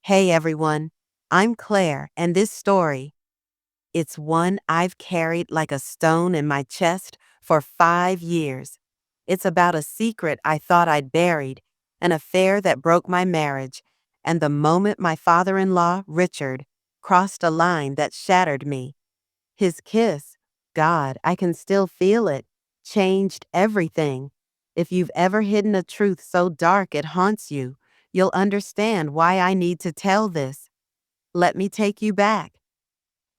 Hey everyone, I'm Claire, and this story, it's one I've carried like a stone in my chest for 5 years. It's about a secret I thought I'd buried, an affair that broke my marriage, and the moment my father-in-law, Richard, crossed a line that shattered me. His kiss, God, I can still feel it, changed everything. If you've ever hidden a truth so dark it haunts you, you'll understand why I need to tell this. Let me take you back.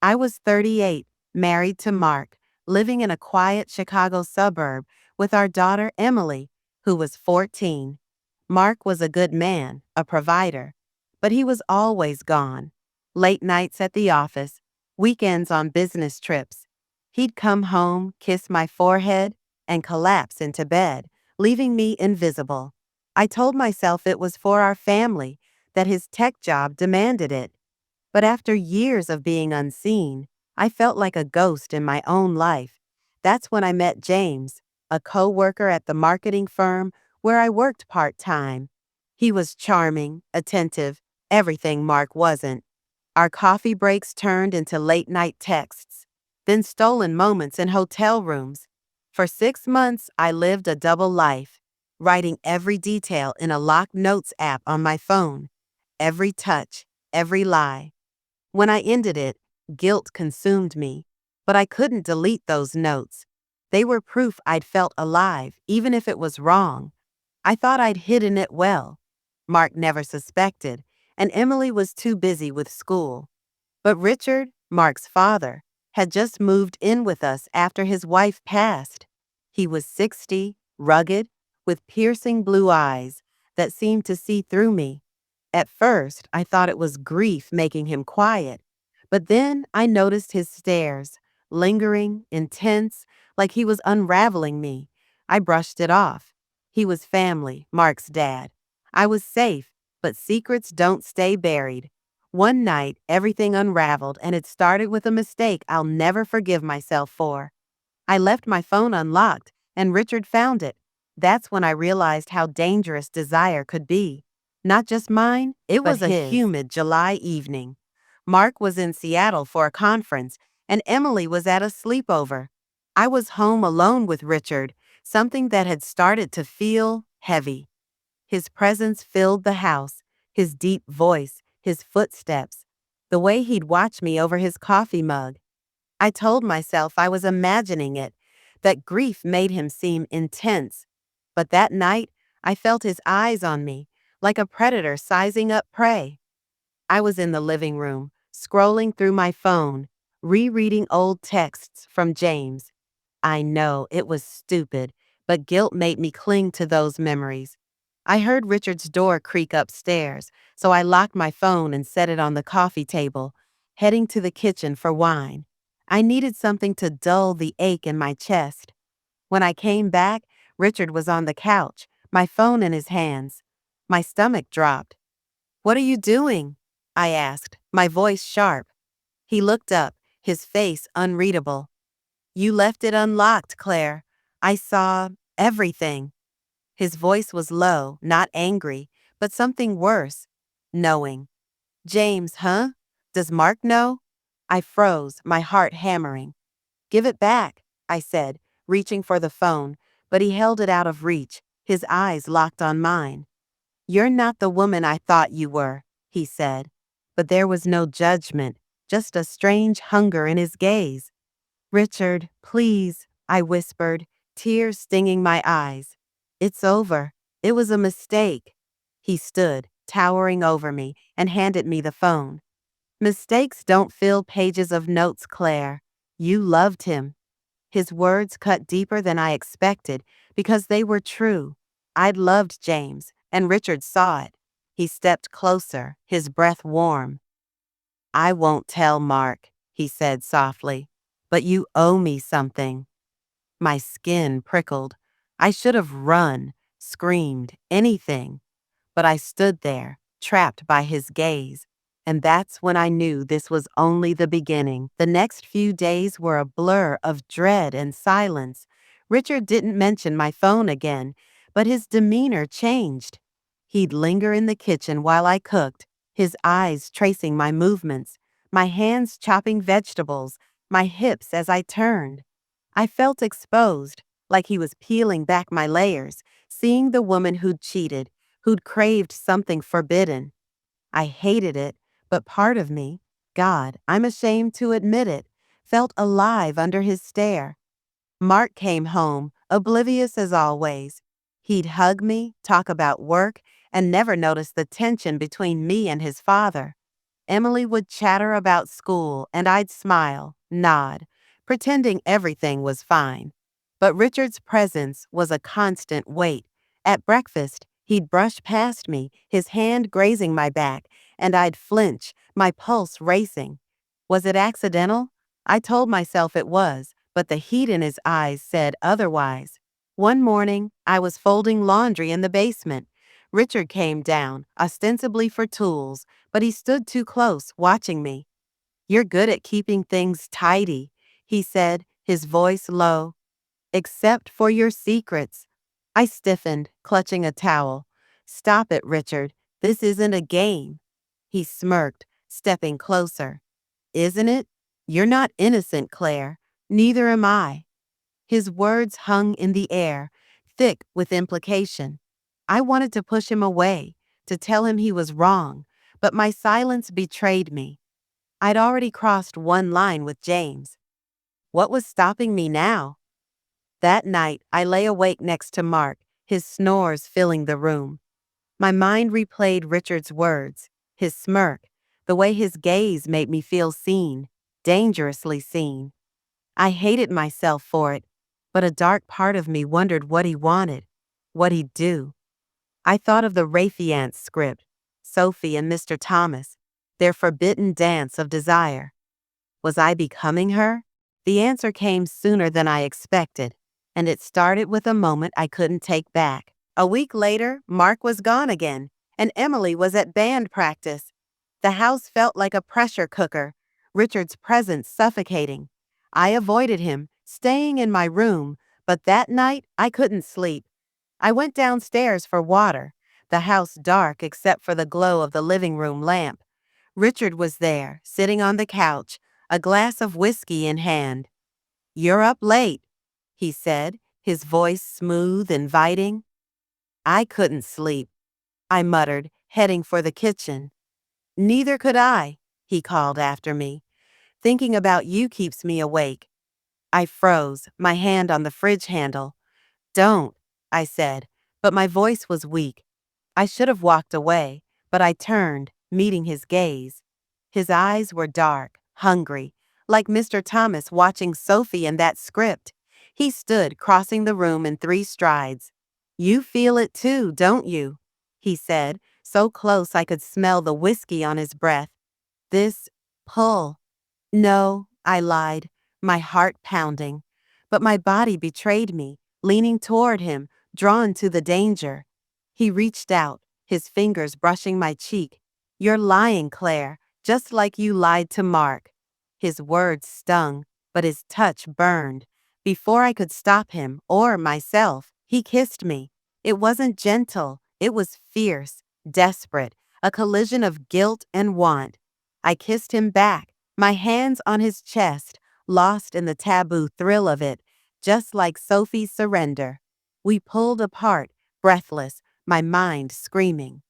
I was 38, married to Mark, living in a quiet Chicago suburb with our daughter Emily, who was 14. Mark was a good man, a provider, but he was always gone. Late nights at the office, weekends on business trips. He'd come home, kiss my forehead, and collapse into bed, leaving me invisible. I told myself it was for our family, that his tech job demanded it. But after years of being unseen, I felt like a ghost in my own life. That's when I met James, a co-worker at the marketing firm where I worked part-time. He was charming, attentive, everything Mark wasn't. Our coffee breaks turned into late-night texts, then stolen moments in hotel rooms. For 6 months, I lived a double life, writing every detail in a locked notes app on my phone, every touch, every lie. When I ended it, guilt consumed me, but I couldn't delete those notes. They were proof I'd felt alive, even if it was wrong. I thought I'd hidden it well. Mark never suspected, and Emily was too busy with school. But Richard, Mark's father, had just moved in with us after his wife passed. He was 60, rugged, with piercing blue eyes that seemed to see through me. At first, I thought it was grief making him quiet, but then I noticed his stares, lingering, intense, like he was unraveling me. I brushed it off. He was family, Mark's dad. I was safe, but secrets don't stay buried. One night, everything unraveled, and it started with a mistake I'll never forgive myself for. I left my phone unlocked, and Richard found it. That's when I realized how dangerous desire could be. Not just mine, it was a humid July evening. Mark was in Seattle for a conference, and Emily was at a sleepover. I was home alone with Richard, something that had started to feel heavy. His presence filled the house, his deep voice, his footsteps, the way he'd watch me over his coffee mug. I told myself I was imagining it, that grief made him seem intense. But that night, I felt his eyes on me, like a predator sizing up prey. I was in the living room, scrolling through my phone, rereading old texts from James. I know it was stupid, but guilt made me cling to those memories. I heard Richard's door creak upstairs, so I locked my phone and set it on the coffee table, heading to the kitchen for wine. I needed something to dull the ache in my chest. When I came back, Richard was on the couch, my phone in his hands. My stomach dropped. "What are you doing?" I asked, my voice sharp. He looked up, his face unreadable. "You left it unlocked, Claire. I saw everything." His voice was low, not angry, but something worse, knowing. "James, huh? Does Mark know?" I froze, my heart hammering. "Give it back," I said, reaching for the phone, but he held it out of reach, his eyes locked on mine. "You're not the woman I thought you were," he said. But there was no judgment, just a strange hunger in his gaze. "Richard, please," I whispered, tears stinging my eyes. "It's over. It was a mistake." He stood, towering over me, and handed me the phone. "Mistakes don't fill pages of notes, Claire. You loved him." His words cut deeper than I expected because they were true. I'd loved James, and Richard saw it. He stepped closer, his breath warm. "I won't tell Mark," he said softly, "but you owe me something." My skin prickled. I should have run, screamed, anything. But I stood there, trapped by his gaze. And that's when I knew this was only the beginning. The next few days were a blur of dread and silence. Richard didn't mention my phone again, but his demeanor changed. He'd linger in the kitchen while I cooked, his eyes tracing my movements, my hands chopping vegetables, my hips as I turned. I felt exposed, like he was peeling back my layers, seeing the woman who'd cheated, who'd craved something forbidden. I hated it, but part of me, God, I'm ashamed to admit it, felt alive under his stare. Mark came home, oblivious as always. He'd hug me, talk about work, and never notice the tension between me and his father. Emily would chatter about school, and I'd smile, nod, pretending everything was fine. But Richard's presence was a constant weight. At breakfast, he'd brush past me, his hand grazing my back, and I'd flinch, my pulse racing. Was it accidental? I told myself it was, but the heat in his eyes said otherwise. One morning, I was folding laundry in the basement. Richard came down, ostensibly for tools, but he stood too close, watching me. "You're good at keeping things tidy," he said, his voice low. "Except for your secrets." I stiffened, clutching a towel. "Stop it, Richard. This isn't a game." He smirked, stepping closer. "Isn't it? You're not innocent, Claire. Neither am I." His words hung in the air, thick with implication. I wanted to push him away, to tell him he was wrong, but my silence betrayed me. I'd already crossed one line with James. What was stopping me now? That night, I lay awake next to Mark, his snores filling the room. My mind replayed Richard's words, his smirk, the way his gaze made me feel seen, dangerously seen. I hated myself for it, but a dark part of me wondered what he wanted, what he'd do. I thought of the Raffiance script, Sophie and Mr. Thomas, their forbidden dance of desire. Was I becoming her? The answer came sooner than I expected, and it started with a moment I couldn't take back. A week later, Mark was gone again, and Emily was at band practice. The house felt like a pressure cooker, Richard's presence suffocating. I avoided him, staying in my room, but that night I couldn't sleep. I went downstairs for water, the house dark except for the glow of the living room lamp. Richard was there, sitting on the couch, a glass of whiskey in hand. "You're up late," he said, his voice smooth, inviting. I couldn't sleep, I muttered, heading for the kitchen. "Neither could I," he called after me. "Thinking about you keeps me awake." I froze, my hand on the fridge handle. "Don't," I said, but my voice was weak. I should have walked away, but I turned, meeting his gaze. His eyes were dark, hungry, like Mr. Thomas watching Sophie in that script. He stood, crossing the room in 3 strides. "You feel it too, don't you?" he said, so close I could smell the whiskey on his breath. "This pull." "No," I lied, my heart pounding. But my body betrayed me, leaning toward him, drawn to the danger. He reached out, his fingers brushing my cheek. "You're lying, Claire, just like you lied to Mark." His words stung, but his touch burned. Before I could stop him, or myself, he kissed me. It wasn't gentle, it was fierce, desperate, a collision of guilt and want. I kissed him back, my hands on his chest, lost in the taboo thrill of it, just like Sophie's surrender. We pulled apart, breathless, my mind screaming.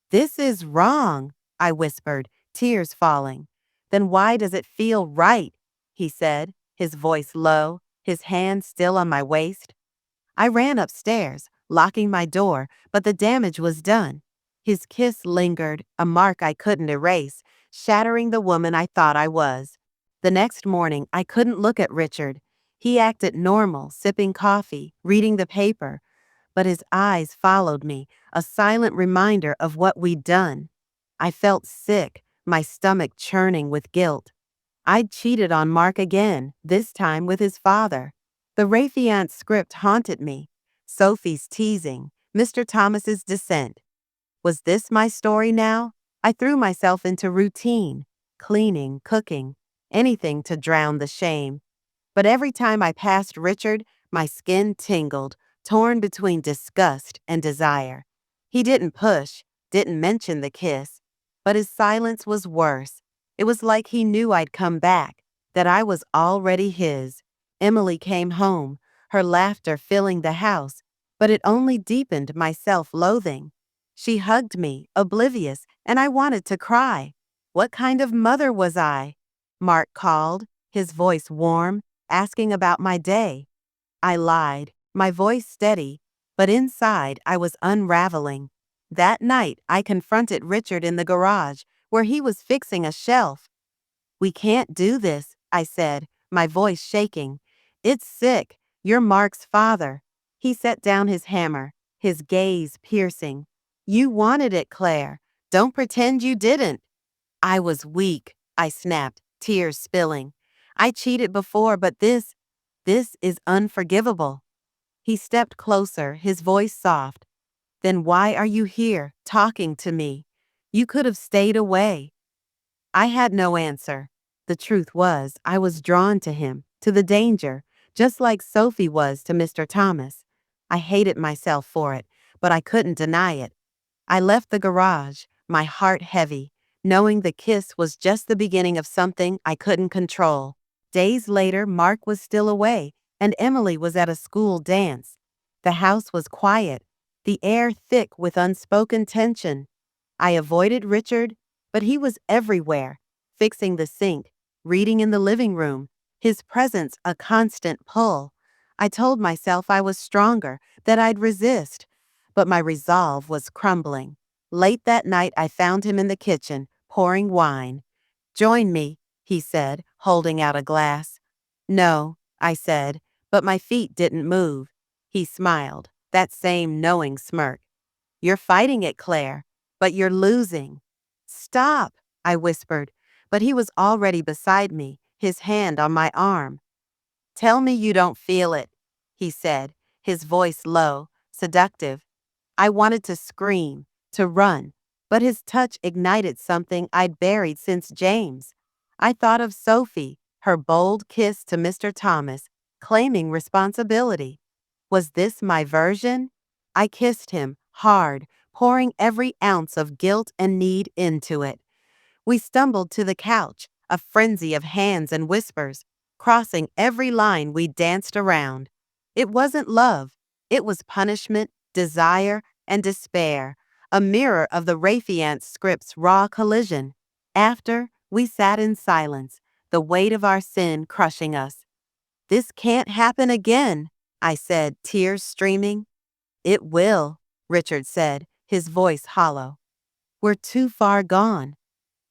"This is wrong," I whispered, tears falling. "Then why does it feel right?" he said, his voice low, his hand still on my waist. I ran upstairs, locking my door, but the damage was done. His kiss lingered, a mark I couldn't erase, shattering the woman I thought I was. The next morning, I couldn't look at Richard. He acted normal, sipping coffee, reading the paper, but his eyes followed me, a silent reminder of what we'd done. I felt sick, my stomach churning with guilt. I'd cheated on Mark again, this time with his father. The Raffiance script haunted me. Sophie's teasing, Mr. Thomas's dissent. Was this my story now? I threw myself into routine, cleaning, cooking, anything to drown the shame. But every time I passed Richard, my skin tingled, torn between disgust and desire. He didn't push, didn't mention the kiss. But his silence was worse. It was like he knew I'd come back, that I was already his. Emily came home, her laughter filling the house, but it only deepened my self-loathing. She hugged me, oblivious, and I wanted to cry. What kind of mother was I? Mark called, his voice warm, asking about my day. I lied, my voice steady, but inside I was unraveling. That night I confronted Richard in the garage, where he was fixing a shelf. "We can't do this," I said, my voice shaking. "It's sick. You're Mark's father." He set down his hammer, his gaze piercing. "You wanted it, Claire. Don't pretend you didn't." I was weak, I snapped, tears spilling. "I cheated before, but this is unforgivable." He stepped closer, his voice soft. "Then why are you here, talking to me? You could have stayed away." I had no answer. The truth was, I was drawn to him, to the danger, just like Sophie was to Mr. Thomas. I hated myself for it, but I couldn't deny it. I left the garage, my heart heavy, knowing the kiss was just the beginning of something I couldn't control. Days later, Mark was still away, and Emily was at a school dance. The house was quiet, the air thick with unspoken tension. I avoided Richard, but he was everywhere, fixing the sink, reading in the living room, his presence a constant pull. I told myself I was stronger, that I'd resist, but my resolve was crumbling. Late that night, I found him in the kitchen, pouring wine. "Join me," he said, holding out a glass. "No," I said, but my feet didn't move. He smiled, that same knowing smirk. "You're fighting it, Claire, but you're losing." "Stop," I whispered, but he was already beside me, his hand on my arm. "Tell me you don't feel it," he said, his voice low, seductive. I wanted to scream, to run, but his touch ignited something I'd buried since James. I thought of Sophie, her bold kiss to Mr. Thomas, claiming responsibility. Was this my version? I kissed him, hard, pouring every ounce of guilt and need into it. We stumbled to the couch, a frenzy of hands and whispers, crossing every line we danced around. It wasn't love. It was punishment, desire, and despair, a mirror of the Raffiant script's raw collision. After, we sat in silence, the weight of our sin crushing us. "This can't happen again," I said, tears streaming. "It will," Richard said, his voice hollow. "We're too far gone."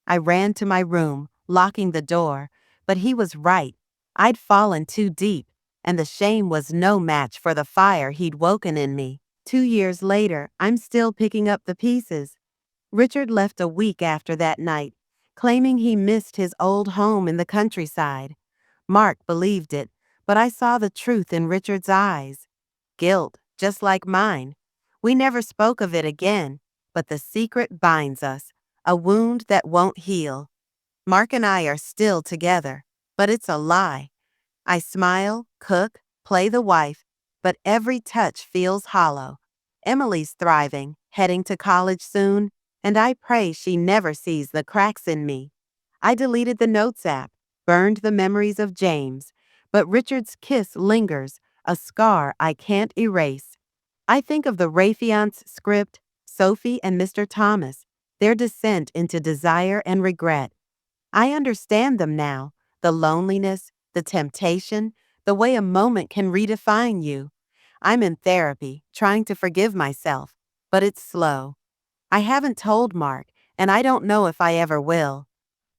I ran to my room, locking the door, but he was right. I'd fallen too deep, and the shame was no match for the fire he'd woken in me. 2 years later, I'm still picking up the pieces. Richard left a week after that night, claiming he missed his old home in the countryside. Mark believed it, but I saw the truth in Richard's eyes. Guilt, just like mine. We never spoke of it again, but the secret binds us, a wound that won't heal. Mark and I are still together, but it's a lie. I smile, cook, play the wife, but every touch feels hollow. Emily's thriving, heading to college soon, and I pray she never sees the cracks in me. I deleted the Notes app, burned the memories of James, but Richard's kiss lingers, a scar I can't erase. I think of the Raffiant's script, Sophie and Mr. Thomas, their descent into desire and regret. I understand them now, the loneliness, the temptation, the way a moment can redefine you. I'm in therapy, trying to forgive myself, but it's slow. I haven't told Mark, and I don't know if I ever will.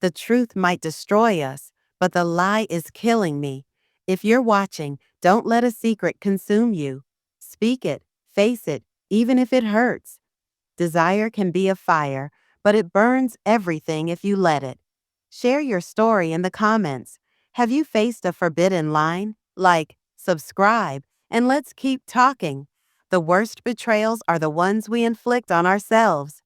The truth might destroy us, but the lie is killing me. If you're watching, don't let a secret consume you. Speak it, face it, even if it hurts. Desire can be a fire, but it burns everything if you let it. Share your story in the comments. Have you faced a forbidden line? Like, subscribe, and let's keep talking. The worst betrayals are the ones we inflict on ourselves.